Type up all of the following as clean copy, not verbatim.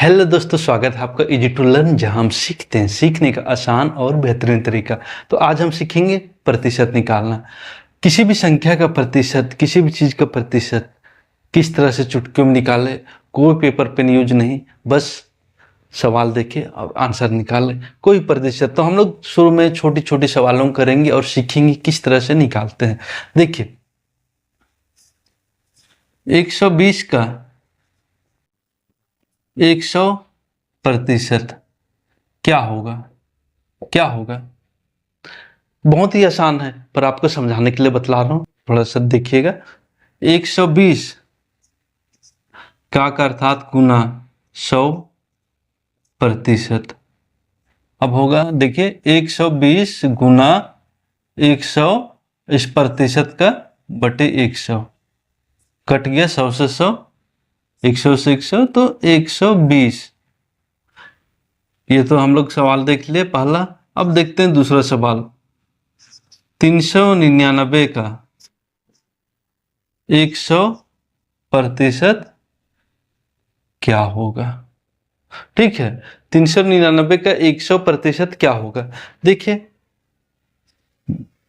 Hello दोस्तों, स्वागत है आपका इजी टू लर्न, जहां हम सीखते हैं सीखने का आसान और बेहतरीन तरीका। तो आज हम सीखेंगे प्रतिशत निकालना। किसी भी संख्या का प्रतिशत, किसी भी चीज़ का प्रतिशत किस तरह से चुटकियों में निकाले। कोई पेपर पेन यूज नहीं, बस सवाल देखे और आंसर निकाले। कोई प्रतिशत तो हम लोग शुरू में छोटी छोटी सवालों करेंगे और सीखेंगे किस तरह से निकालते हैं। देखिए, 120 का 100% क्या होगा? क्या होगा? बहुत ही आसान है, पर आपको समझाने के लिए बतला रहा हूं, थोड़ा सा देखिएगा। 120 का अर्थात गुना 100%। अब होगा, देखिए, 120 गुना 100 इस प्रतिशत का बटे 100, कट गया 100 से 100, 100 से 100, तो 120। ये तो हम लोग सवाल देख लिए पहला। अब देखते हैं दूसरा सवाल। 399 का 100% क्या होगा? ठीक है, 399 का 100% क्या होगा? देखिए,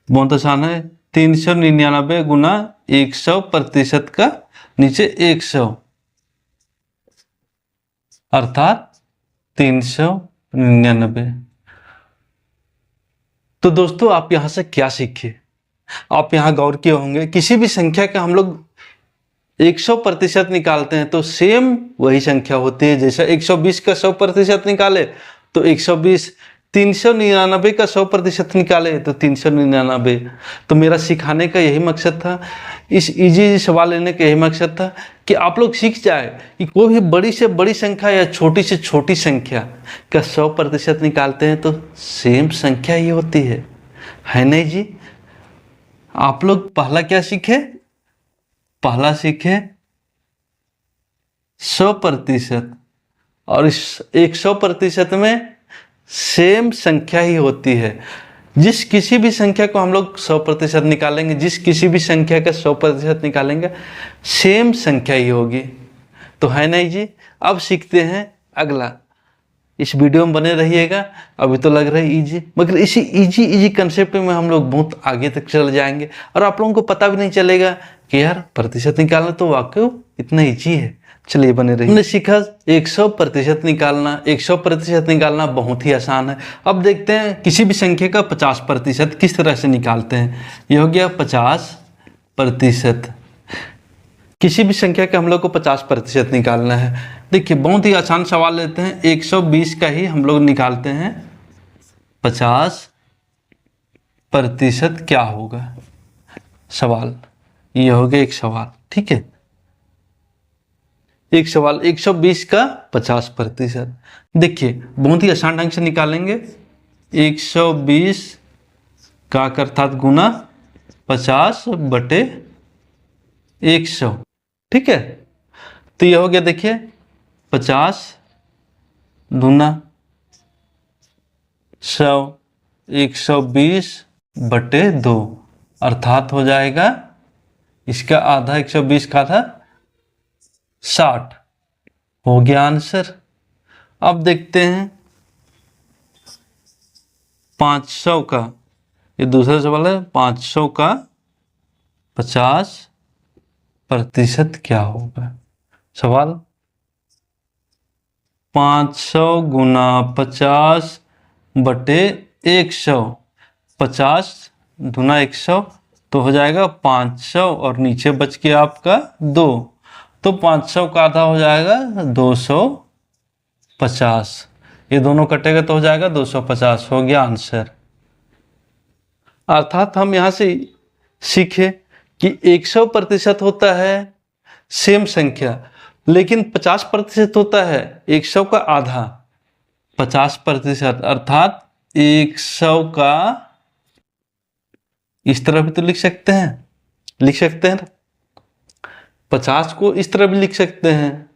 बहुत आसान है। 399 गुना 100% का नीचे 100 अर्थात 399। तो दोस्तों, आप यहां से क्या सीखे? आप यहां गौर किए होंगे, किसी भी संख्या का हम लोग 100% निकालते हैं तो सेम वही संख्या होती है। जैसा 120 का 100% निकाले तो 120, 399 का 100% निकाले तो 399। तो मेरा सिखाने का यही मकसद था, इस इजी सवाल लेने का यही मकसद था कि आप लोग सीख जाए कि कोई भी बड़ी से बड़ी संख्या या छोटी से छोटी संख्या का 100% निकालते हैं तो सेम संख्या ही होती है नहीं जी? आप लोग पहला क्या सीखे? पहला सीखे 100%, और इस 100% में सेम संख्या ही होती है। जिस किसी भी संख्या को हम लोग 100% निकालेंगे, जिस किसी भी संख्या का 100% निकालेंगे, सेम संख्या ही होगी। तो है नहीं जी? अब सीखते हैं अगला। इस वीडियो में बने रहिएगा। अभी तो लग रहा है इजी, मगर इसी इजी कंसेप्ट में हम लोग बहुत आगे तक चल जाएंगे और आप लोगों को पता भी नहीं चलेगा कि यार प्रतिशत निकालना तो वाकई इतना इजी है। चलिए बने रहिए। हमने सीखा 100% निकालना। 100% निकालना बहुत ही आसान है। अब देखते हैं किसी भी संख्या का 50% किस तरह से निकालते हैं। यह हो गया 50%। किसी भी संख्या का हम लोग को 50% निकालना है। देखिए, बहुत ही आसान सवाल लेते हैं। 120 का ही हम लोग निकालते हैं 50% क्या होगा। सवाल ये हो गया एक सवाल, ठीक है। एक सवाल 120 का 50%। देखिए, बहुत ही आसान ढंग से निकालेंगे। 120 का अर्थात गुना 50/100, ठीक है। तो ये हो गया, देखिए, 50 दूना 100, 120/2 अर्थात हो जाएगा इसका आधा। 120 का आधा 60 हो गया आंसर। अब देखते हैं 500 का, ये दूसरा सवाल है। 500 का 50% क्या होगा? सवाल 500 गुना 50/100, 50 दूना 100 तो हो जाएगा 500 और नीचे बच गया आपका 2, तो 500 का आधा हो जाएगा 250। ये दोनों कटेगा तो हो जाएगा 250। हो गया आंसर। अर्थात हम यहां से सीखे कि 100% होता है सेम संख्या, लेकिन 50% होता है 100 का आधा। 50% अर्थात 100 का, इस तरह भी तो लिख सकते हैं, लिख सकते हैं। 50 को इस तरह भी लिख सकते हैं,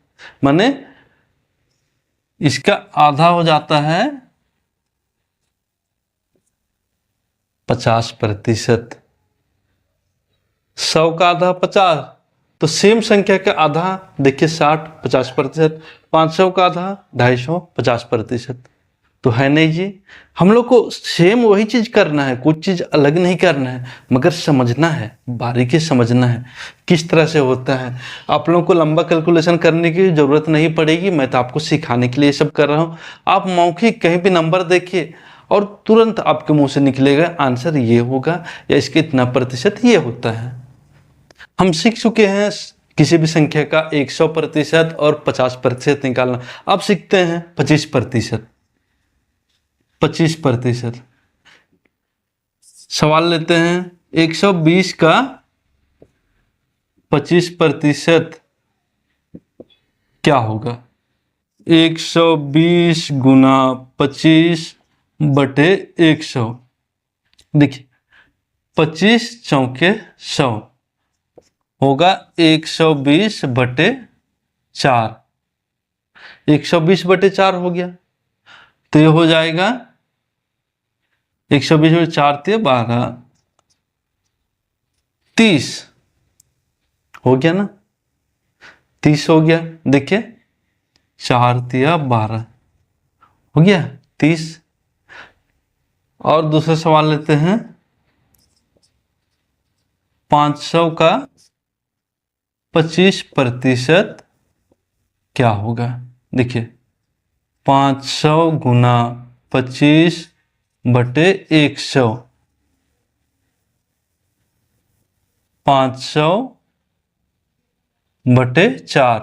माने इसका आधा हो जाता है 50%। 100 का आधा 50, तो सेम संख्या का आधा देखिए 60 50%, 500 का आधा 250 50%, तो है नहीं जी। हम लोग को सेम वही चीज करना है, कुछ चीज अलग नहीं करना है, मगर समझना है, बारीकी समझना है किस तरह से होता है। आप लोगों को लंबा कैलकुलेशन करने की जरूरत नहीं पड़ेगी, मैं तो आपको सिखाने के लिए सब कर रहा हूँ। आप मौखिक कहीं भी नंबर देखिए और तुरंत आपके मुंह से निकलेगा आंसर ये होगा या इसके इतना प्रतिशत ये होता है। हम सीख चुके हैं किसी भी संख्या का 100% और 50% निकालना। अब सीखते हैं 25%। 25%। सवाल लेते हैं 120 का 25% क्या होगा? 120 गुना 25/100। देखिए 25 चौके 100 होगा 120/4। 120/4 हो गया, तो ये हो जाएगा 120/4 12 30 हो गया ना, 30 हो गया। देखिए 4 12 हो गया 30। और दूसरा सवाल लेते हैं 500 का 25% क्या होगा? देखिए 500 गुना 25/100, 500/4।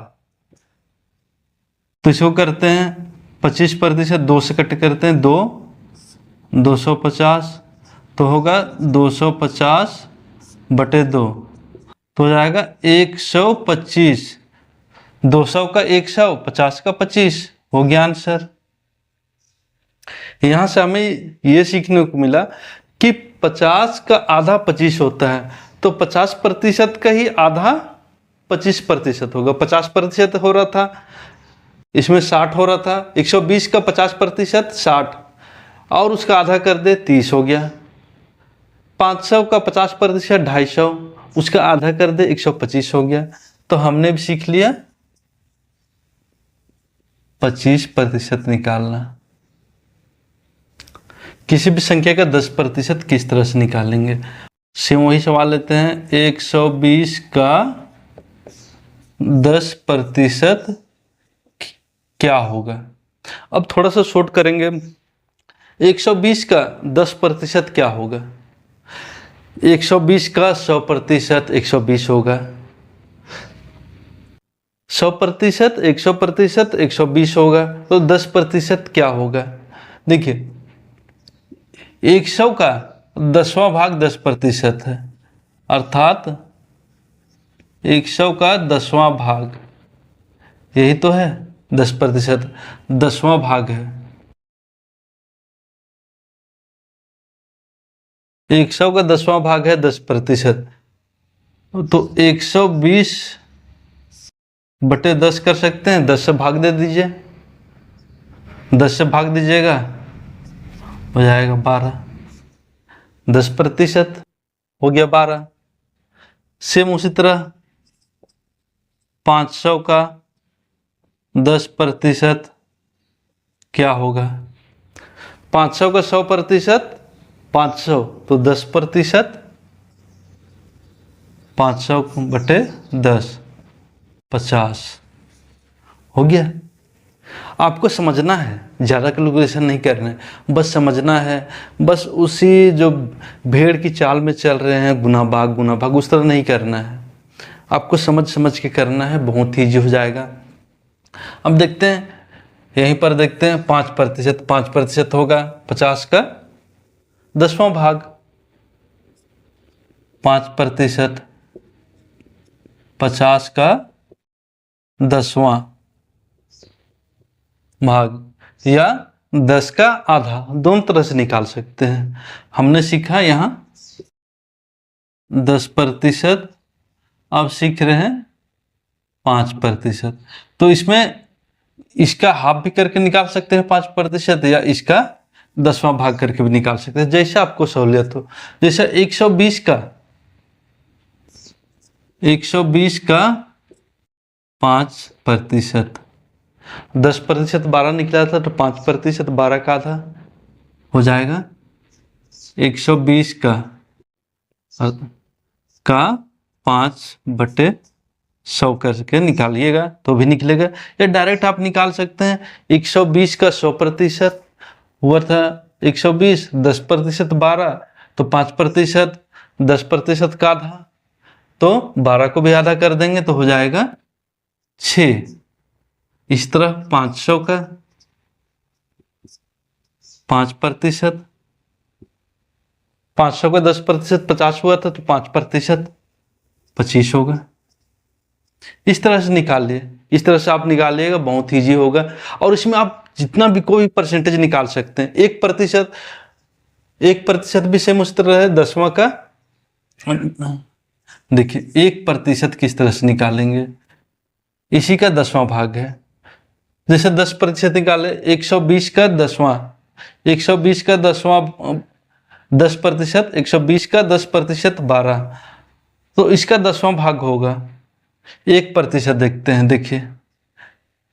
तो इसको करते हैं 25%, 2 से कट करते हैं 2, 250, तो होगा 250/2, तो हो जाएगा 125। 200 का 100, 50 का 25 हो गया आंसर। यहां से हमें ये सीखने को मिला कि 50 का आधा 25 होता है, तो 50% का ही आधा 25% होगा। 50% हो रहा था, इसमें 60 हो रहा था। 120 का 50% 60, और उसका आधा कर दे 30 हो गया। 500 का 50% 250, उसका आधा कर दे 125 हो गया। तो हमने भी सीख लिया 25% निकालना। किसी भी संख्या का 10% किस तरह से निकालेंगे? सेम वही सवाल लेते हैं 120 का 10% क्या होगा? अब थोड़ा सा शॉर्ट करेंगे। 120 का 10% क्या होगा? 120 का 100% 120 होगा। 100% 100% 120 होगा, तो 10% क्या होगा? देखिए 100 का 10वां भाग 10% है, अर्थात 100 का 10वां भाग, यही तो है 10%, 10वां भाग है। 100 का 10वां भाग है 10%, तो 120/10 कर सकते हैं। 10 से भाग दे दीजिए, 10 से भाग दीजिएगा हो जाएगा 12। 10% हो गया 12। सेम उसी तरह 500 का 10% क्या होगा? 500 का 100%, 500, तो 10%, 500/10 50 हो गया। आपको समझना है, ज़्यादा कैलकुलेशन नहीं करना है, बस समझना है। बस उसी जो भेड़ की चाल में चल रहे हैं, गुना भाग उस तरह नहीं करना है। आपको समझ समझ के करना है, बहुत ईजी हो जाएगा। अब देखते हैं, यहीं पर देखते हैं 5%। 5% होगा 50 का 10वां भाग। 5% 50 का 10वां भाग, या 10 का आधा, दोनों तरह से निकाल सकते हैं। हमने सीखा यहाँ 10%, अब सीख रहे हैं 5%। तो इसमें इसका हाफ भी करके निकाल सकते हैं 5%, या इसका 10वां भाग करके भी निकाल सकते हैं, जैसा आपको सहूलियत हो। जैसे 120 का 120 का 5%। 10% 12 निकला था, तो 5% 12 का आधा हो जाएगा। 120 का 5/100 करके निकालिएगा तो भी निकलेगा, या डायरेक्ट आप निकाल सकते हैं। 120 का 100% हुआ था 120, 10% 12, तो 5% 10% का आधा, तो 12 को भी आधा कर देंगे तो हो जाएगा 6। इस तरह 500 का 5%, 500 का 10% 50 हुआ था, तो 5% 25 होगा। इस तरह से निकाल लिए, इस तरह से आप निकालिएगा, बहुत ईजी होगा। और इसमें आप जितना भी कोई परसेंटेज निकाल सकते हैं। 1% भी सेम उस तरह है। 10वां का देखिए 1% किस तरह से निकालेंगे, इसी का 10वां भाग है। जैसे 10% निकाले, 120 का 10वां, 120 का 10वां 10%, 120 का 10% 12, तो इसका 10वां भाग होगा 1%। देखते हैं, देखिए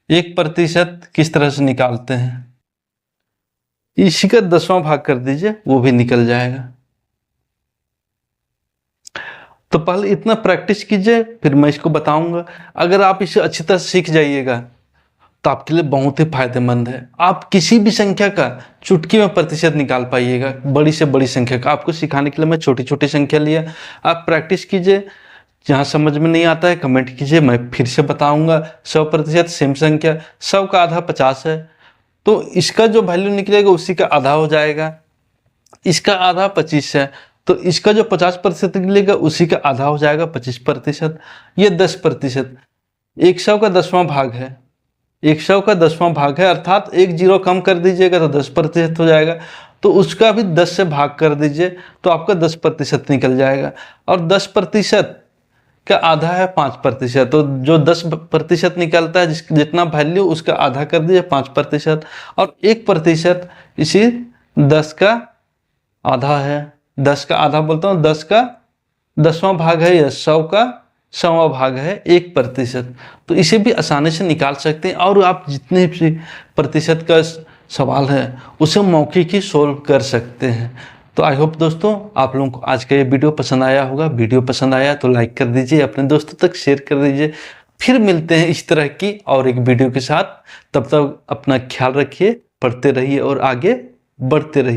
1% किस तरह से निकालते हैं। इसी का 10वां भाग कर दीजिए, वो भी निकल जाएगा। तो पहले इतना प्रैक्टिस कीजिए, फिर मैं इसको बताऊंगा। अगर आप इसे अच्छी तरह सीख जाइएगा तो आपके लिए बहुत ही फायदेमंद है। आप किसी भी संख्या का चुटकी में प्रतिशत निकाल पाइएगा, बड़ी से बड़ी संख्या का। आपको सिखाने के लिए मैं छोटी छोटी संख्या लिया, आप प्रैक्टिस कीजिए। जहाँ समझ में नहीं आता है कमेंट कीजिए, मैं फिर से बताऊंगा। 100% सेम संख्या, 100 का आधा 50 है, तो इसका जो वैल्यू निकलेगा उसी का आधा हो जाएगा। इसका आधा 25 है, तो इसका जो 50% निकलेगा उसी का आधा हो जाएगा 25%। ये 10%। 100 का 10वां भाग है, 100 का 10वां भाग है, अर्थात एक जीरो कम कर दीजिएगा तो 10% हो जाएगा। तो उसका भी 10 से भाग कर दीजिए तो आपका 10% निकल जाएगा। और 10% का आधा है 5%, तो जो 10% निकलता है, जितना वैल्यू उसका आधा कर दीजिए 5%। और 1% इसी 10 का आधा है, 10 का आधा बोलता हूँ, 10 का 10वां भाग है, या 100 का 100वां भाग है 1%। तो इसे भी आसानी से निकाल सकते हैं। और आप जितने भी प्रतिशत का सवाल है उसे मौखिक ही सोल्व कर सकते हैं। तो आई होप दोस्तों आप लोगों को आज का ये वीडियो पसंद आया होगा। वीडियो पसंद आया तो लाइक कर दीजिए, अपने दोस्तों तक शेयर कर दीजिए। फिर मिलते हैं इस तरह की और एक वीडियो के साथ। तब तक अपना ख्याल रखिए, पढ़ते रहिए और आगे बढ़ते रहिए।